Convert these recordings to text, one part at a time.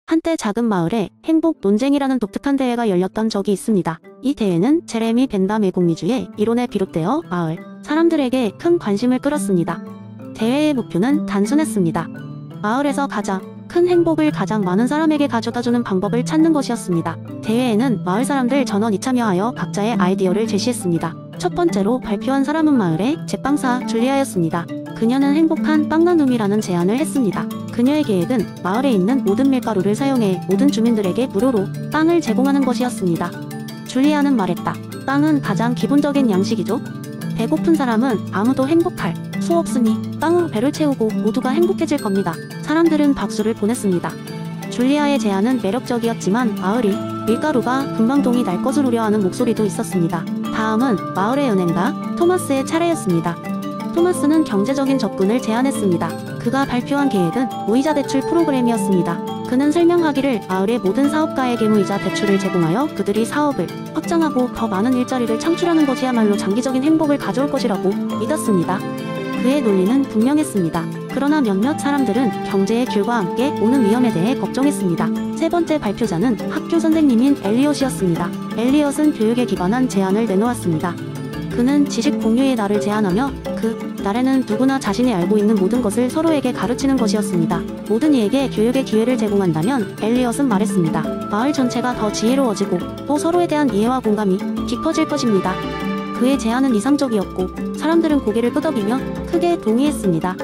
한때 작은 마을에 행복 논쟁이라는 독특한 대회가 열렸던 적이 있습니다. 이 대회는 제레미 벤담의 공리주의 이론에 비롯되어 마을 사람들에게 큰 관심을 끌었습니다. 대회의 목표는 단순했습니다. 마을에서 가장 큰 행복을 가장 많은 사람에게 가져다주는 방법을 찾는 것이었습니다. 대회에는 마을 사람들 전원이 참여하여 각자의 아이디어를 제시했습니다. 첫 번째로 발표한 사람은 마을의 제빵사 줄리아였습니다. 그녀는 행복한 빵 나눔이라는 제안을 했습니다. 그녀의 계획은 마을에 있는 모든 밀가루를 사용해 모든 주민들에게 무료로 빵을 제공하는 것이었습니다. 줄리아는 말했다. 빵은 가장 기본적인 양식이죠. 배고픈 사람은 아무도 행복할 수 없으니 빵으로 배를 채우고 모두가 행복해질 겁니다. 사람들은 박수를 보냈습니다. 줄리아의 제안은 매력적이었지만 마을이 밀가루가 금방 동이 날 것을 우려하는 목소리도 있었습니다. 다음은 마을의 은행가 토마스의 차례였습니다. 토마스는 경제적인 접근을 제안했습니다. 그가 발표한 계획은 무이자 대출 프로그램이었습니다. 그는 설명하기를 마을의 모든 사업가에게 무이자 대출을 제공하여 그들이 사업을 확장하고 더 많은 일자리를 창출하는 것이야말로 장기적인 행복을 가져올 것이라고 믿었습니다. 그의 논리는 분명했습니다. 그러나 몇몇 사람들은 경제의 귤과 함께 오는 위험에 대해 걱정했습니다. 세 번째 발표자는 학교 선생님인 엘리엇이었습니다. 엘리엇은 교육에 기반한 제안을 내놓았습니다. 그는 지식 공유의 날을 제안하며 그 날에는 누구나 자신이 알고 있는 모든 것을 서로에게 가르치는 것이었습니다. 모든 이에게 교육의 기회를 제공한다면 엘리엇은 말했습니다. 마을 전체가 더 지혜로워지고 또 서로에 대한 이해와 공감이 깊어질 것입니다. 그의 제안은 이상적이었고 사람들은 고개를 끄덕이며 크게 동의했습니다.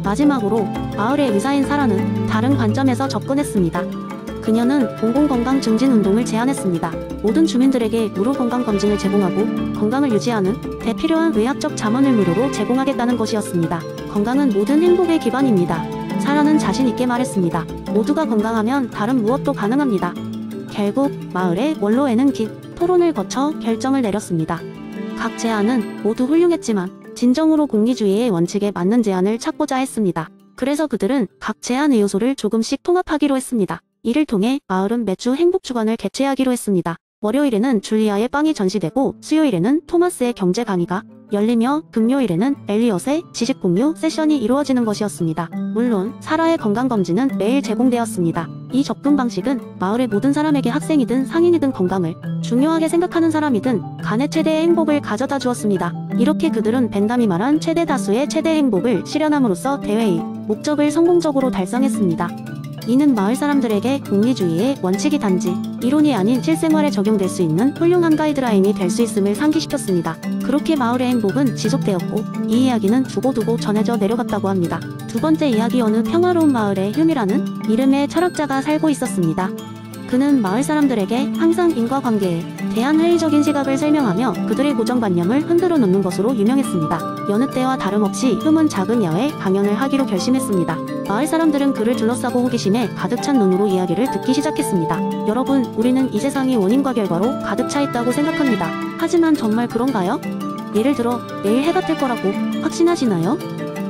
마지막으로 마을의 의사인 사라는 다른 관점에서 접근했습니다. 그녀는 공공건강 증진 운동을 제안했습니다. 모든 주민들에게 무료 건강검진을 제공하고 건강을 유지하는 데 필요한 의학적 자문을 무료로 제공하겠다는 것이었습니다. 건강은 모든 행복의 기반입니다. 사라는 자신있게 말했습니다. 모두가 건강하면 다른 무엇도 가능합니다. 결국 마을의 원로에는 긴 토론을 거쳐 결정을 내렸습니다. 각 제안은 모두 훌륭했지만 진정으로 공리주의의 원칙에 맞는 제안을 찾고자 했습니다. 그래서 그들은 각 제안의 요소를 조금씩 통합하기로 했습니다. 이를 통해 마을은 매주 행복주간을 개최하기로 했습니다. 월요일에는 줄리아의 빵이 전시되고 수요일에는 토마스의 경제 강의가 열리며 금요일에는 엘리엇의 지식 공유 세션이 이루어지는 것이었습니다. 물론 사라의 건강검진은 매일 제공되었습니다. 이 접근 방식은 마을의 모든 사람에게 학생이든 상인이든 건강을 중요하게 생각하는 사람이든 간의 최대의 행복을 가져다 주었습니다. 이렇게 그들은 벤담이 말한 최대 다수의 최대 행복을 실현함으로써 대회의 목적을 성공적으로 달성했습니다. 이는 마을 사람들에게 공리주의의 원칙이 단지 이론이 아닌 실생활에 적용될 수 있는 훌륭한 가이드라인이 될 수 있음을 상기시켰습니다. 그렇게 마을의 행복은 지속되었고 이 이야기는 두고두고 전해져 내려갔다고 합니다. 두 번째 이야기 어느 평화로운 마을에 휴미라는 이름의 철학자가 살고 있었습니다. 그는 마을 사람들에게 항상 인과관계에 대한 회의적인 시각을 설명하며 그들의 고정관념을 흔들어 놓는 것으로 유명했습니다. 여느 때와 다름없이 휴은 작은 야외 강연을 하기로 결심했습니다. 마을 사람들은 그를 둘러싸고 호기심에 가득 찬 눈으로 이야기를 듣기 시작했습니다. 여러분, 우리는 이 세상이 원인과 결과로 가득 차 있다고 생각합니다. 하지만 정말 그런가요? 예를 들어 내일 해가 뜰 거라고 확신하시나요?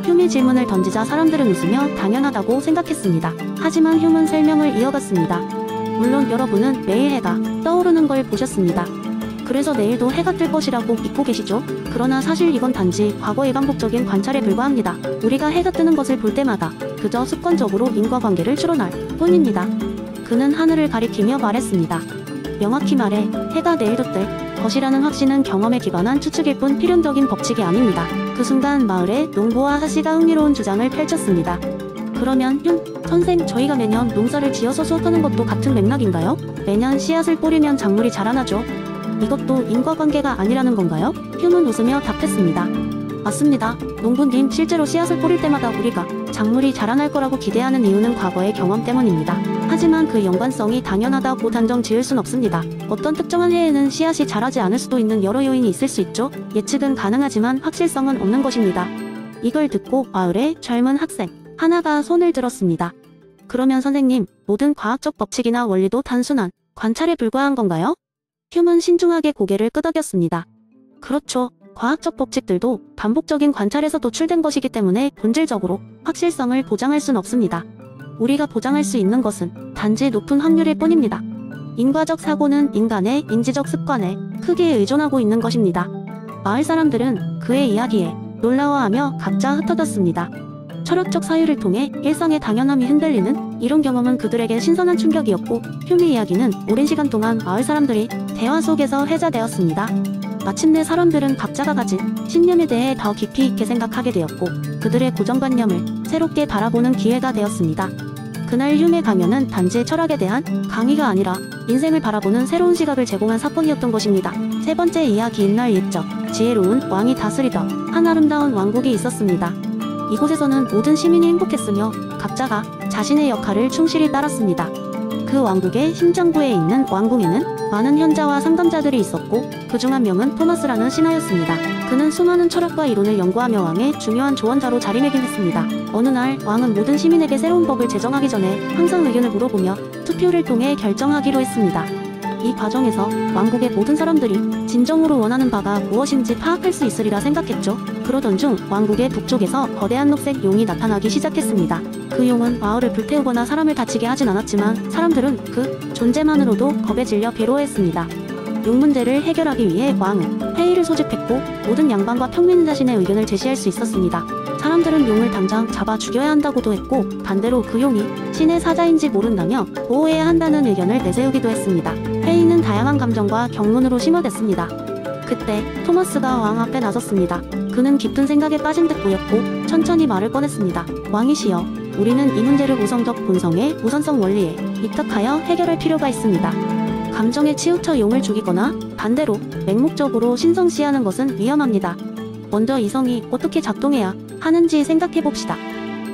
휴미 질문을 던지자 사람들은 웃으며 당연하다고 생각했습니다. 하지만 휴은 설명을 이어갔습니다. 물론 여러분은 매일 해가 떠오르는 걸 보셨습니다. 그래서 내일도 해가 뜰 것이라고 믿고 계시죠? 그러나 사실 이건 단지 과거의 반복적인 관찰에 불과합니다. 우리가 해가 뜨는 것을 볼 때마다 그저 습관적으로 인과관계를 추론할 뿐입니다. 그는 하늘을 가리키며 말했습니다. 명확히 말해 해가 내일도 뜰 것이라는 확신은 경험에 기반한 추측일 뿐 필연적인 법칙이 아닙니다. 그 순간 마을의 농부와 하씨가 흥미로운 주장을 펼쳤습니다. 그러면 선생, 저희가 매년 농사를 지어서 수확하는 것도 같은 맥락인가요? 매년 씨앗을 뿌리면 작물이 자라나죠. 이것도 인과관계가 아니라는 건가요? 휴는 웃으며 답했습니다. 맞습니다. 농부님, 실제로 씨앗을 뿌릴 때마다 우리가 작물이 자라날 거라고 기대하는 이유는 과거의 경험 때문입니다. 하지만 그 연관성이 당연하다고 단정 지을 순 없습니다. 어떤 특정한 해에는 씨앗이 자라지 않을 수도 있는 여러 요인이 있을 수 있죠. 예측은 가능하지만 확실성은 없는 것입니다. 이걸 듣고 마을의 젊은 학생 하나가 손을 들었습니다. 그러면 선생님, 모든 과학적 법칙이나 원리도 단순한 관찰에 불과한 건가요? 휴은 신중하게 고개를 끄덕였습니다. 그렇죠. 과학적 법칙들도 반복적인 관찰에서 도출된 것이기 때문에 본질적으로 확실성을 보장할 순 없습니다. 우리가 보장할 수 있는 것은 단지 높은 확률일 뿐입니다. 인과적 사고는 인간의 인지적 습관에 크게 의존하고 있는 것입니다. 마을 사람들은 그의 이야기에 놀라워하며 각자 흩어졌습니다. 철학적 사유를 통해 일상의 당연함이 흔들리는 이런 경험은 그들에게 신선한 충격이었고, 휴미 이야기는 오랜 시간 동안 마을 사람들이 대화 속에서 회자되었습니다. 마침내 사람들은 각자가 가진 신념에 대해 더 깊이 있게 생각하게 되었고, 그들의 고정관념을 새롭게 바라보는 기회가 되었습니다. 그날 휴메 강연은 단지 철학에 대한 강의가 아니라 인생을 바라보는 새로운 시각을 제공한 사건이었던 것입니다. 세 번째 이야기. 옛날 옛적 지혜로운 왕이 다스리던 한 아름다운 왕국이 있었습니다. 이곳에서는 모든 시민이 행복했으며 각자가 자신의 역할을 충실히 따랐습니다. 그 왕국의 심장부에 있는 왕궁에는 많은 현자와 상담자들이 있었고, 그중 한 명은 토마스라는 신하였습니다. 그는 수많은 철학과 이론을 연구하며 왕의 중요한 조언자로 자리매김했습니다. 어느 날 왕은 모든 시민에게 새로운 법을 제정하기 전에 항상 의견을 물어보며 투표를 통해 결정하기로 했습니다. 이 과정에서 왕국의 모든 사람들이 진정으로 원하는 바가 무엇인지 파악할 수 있으리라 생각했죠. 그러던 중 왕국의 북쪽에서 거대한 녹색 용이 나타나기 시작했습니다. 그 용은 마을을 불태우거나 사람을 다치게 하진 않았지만 사람들은 그 존재만으로도 겁에 질려 괴로워했습니다. 용 문제를 해결하기 위해 왕은 회의를 소집했고, 모든 양반과 평민 자신의 의견을 제시할 수 있었습니다. 사람들은 용을 당장 잡아 죽여야 한다고도 했고, 반대로 그 용이 신의 사자인지 모른다며 보호해야 한다는 의견을 내세우기도 했습니다. 회의는 다양한 감정과 경론으로 심화됐습니다. 그때 토마스가 왕 앞에 나섰습니다. 그는 깊은 생각에 빠진 듯 보였고 천천히 말을 꺼냈습니다. 왕이시여, 우리는 이 문제를 우성적 본성의 우선성 원리에 입각하여 해결할 필요가 있습니다. 감정에 치우쳐 용을 죽이거나 반대로 맹목적으로 신성시하는 것은 위험합니다. 먼저 이성이 어떻게 작동해야 하는지 생각해봅시다.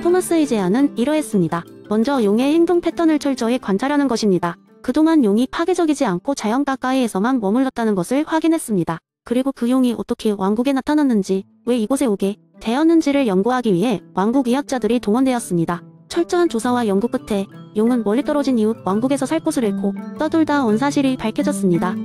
토마스의 제안은 이러했습니다. 먼저 용의 행동 패턴을 철저히 관찰하는 것입니다. 그동안 용이 파괴적이지 않고 자연 가까이에서만 머물렀다는 것을 확인했습니다. 그리고 그 용이 어떻게 왕국에 나타났는지, 왜 이곳에 오게 되었는지를 연구하기 위해 왕국 의학자들이 동원되었습니다. 철저한 조사와 연구 끝에 용은 멀리 떨어진 이웃 왕국에서 살 곳을 잃고 떠돌다 온 사실이 밝혀졌습니다.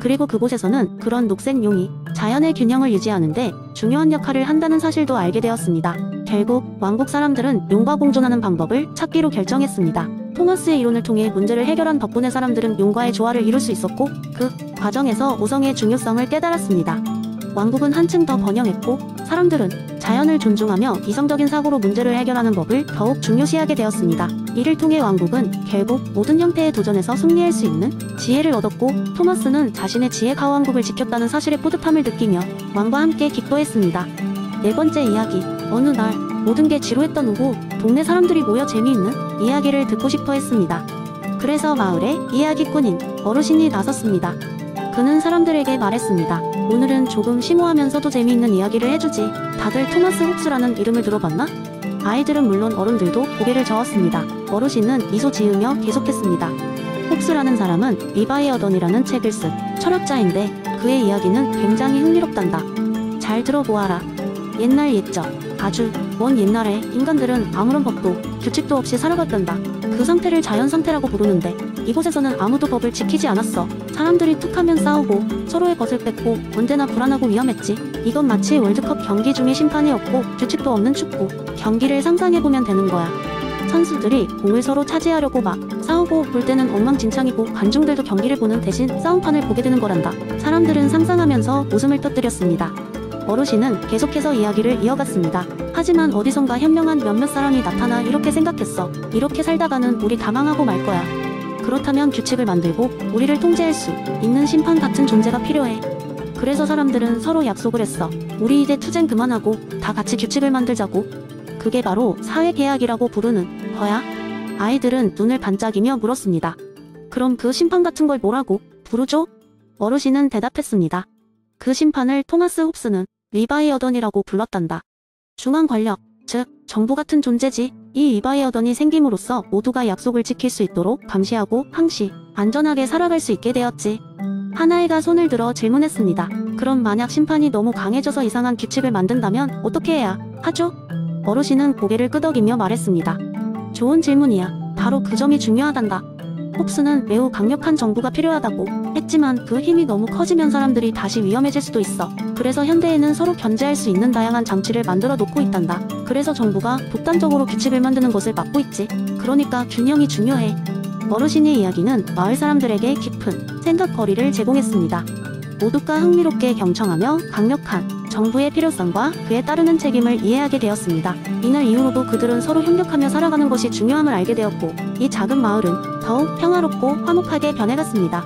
그리고 그곳에서는 그런 녹색 용이 자연의 균형을 유지하는데 중요한 역할을 한다는 사실도 알게 되었습니다. 결국 왕국 사람들은 용과 공존하는 방법을 찾기로 결정했습니다. 토마스의 이론을 통해 문제를 해결한 덕분에 사람들은 용과의 조화를 이룰 수 있었고, 그 과정에서 우성의 중요성을 깨달았습니다. 왕국은 한층 더 번영했고, 사람들은 자연을 존중하며 이성적인 사고로 문제를 해결하는 법을 더욱 중요시하게 되었습니다. 이를 통해 왕국은 결국 모든 형태의 도전에서 승리할 수 있는 지혜를 얻었고, 토마스는 자신의 지혜가 왕국을 지켰다는 사실에 뿌듯함을 느끼며 왕과 함께 기뻐했습니다. 네 번째 이야기. 어느 날 모든 게 지루했던 오후, 동네 사람들이 모여 재미있는 이야기를 듣고 싶어 했습니다. 그래서 마을에 이야기꾼인 어르신이 나섰습니다. 그는 사람들에게 말했습니다. 오늘은 조금 심오하면서도 재미있는 이야기를 해주지. 다들 토마스 홉스라는 이름을 들어봤나? 아이들은 물론 어른들도 고개를 저었습니다. 어르신은 미소 지으며 계속했습니다. 홉스라는 사람은 리바이 어던이라는 책을 쓴 철학자인데 그의 이야기는 굉장히 흥미롭단다. 잘 들어보아라. 옛날 옛적, 아주 먼 옛날에 인간들은 아무런 법도 규칙도 없이 살아갔단다. 그 상태를 자연 상태라고 부르는데 이곳에서는 아무도 법을 지키지 않았어. 사람들이 툭하면 싸우고 서로의 것을 뺏고 언제나 불안하고 위험했지. 이건 마치 월드컵 경기 중에 심판이 없고 규칙도 없는 축구 경기를 상상해보면 되는 거야. 선수들이 공을 서로 차지하려고 막 싸우고 볼 때는 엉망진창이고 관중들도 경기를 보는 대신 싸움판을 보게 되는 거란다. 사람들은 상상하면서 웃음을 터뜨렸습니다. 어르신은 계속해서 이야기를 이어갔습니다. 하지만 어디선가 현명한 몇몇 사람이 나타나 이렇게 생각했어. 이렇게 살다가는 우리 다 망하고 말 거야. 그렇다면 규칙을 만들고 우리를 통제할 수 있는 심판 같은 존재가 필요해. 그래서 사람들은 서로 약속을 했어. 우리 이제 투쟁 그만하고 다 같이 규칙을 만들자고. 그게 바로 사회계약이라고 부르는 거야. 아이들은 눈을 반짝이며 물었습니다. 그럼 그 심판 같은 걸 뭐라고 부르죠? 어르신은 대답했습니다. 그 심판을 토마스 홉스는 리바이 어던이라고 불렀단다. 중앙 권력, 즉 정부 같은 존재지. 이 리바이 어던이 생김으로써 모두가 약속을 지킬 수 있도록 감시하고 항시 안전하게 살아갈 수 있게 되었지. 하나이가 손을 들어 질문했습니다. 그럼 만약 심판이 너무 강해져서 이상한 규칙을 만든다면 어떻게 해야 하죠? 어르신은 고개를 끄덕이며 말했습니다. 좋은 질문이야. 바로 그 점이 중요하단다. 홉스는 매우 강력한 정부가 필요하다고 했지만 그 힘이 너무 커지면 사람들이 다시 위험해질 수도 있어. 그래서 현대에는 서로 견제할 수 있는 다양한 장치를 만들어 놓고 있단다. 그래서 정부가 독단적으로 규칙을 만드는 것을 막고 있지. 그러니까 균형이 중요해. 어르신의 이야기는 마을 사람들에게 깊은 생각거리를 제공했습니다. 모두가 흥미롭게 경청하며 강력한 정부의 필요성과 그에 따르는 책임을 이해하게 되었습니다. 이날 이후로도 그들은 서로 협력하며 살아가는 것이 중요함을 알게 되었고, 이 작은 마을은 더욱 평화롭고 화목하게 변해갔습니다.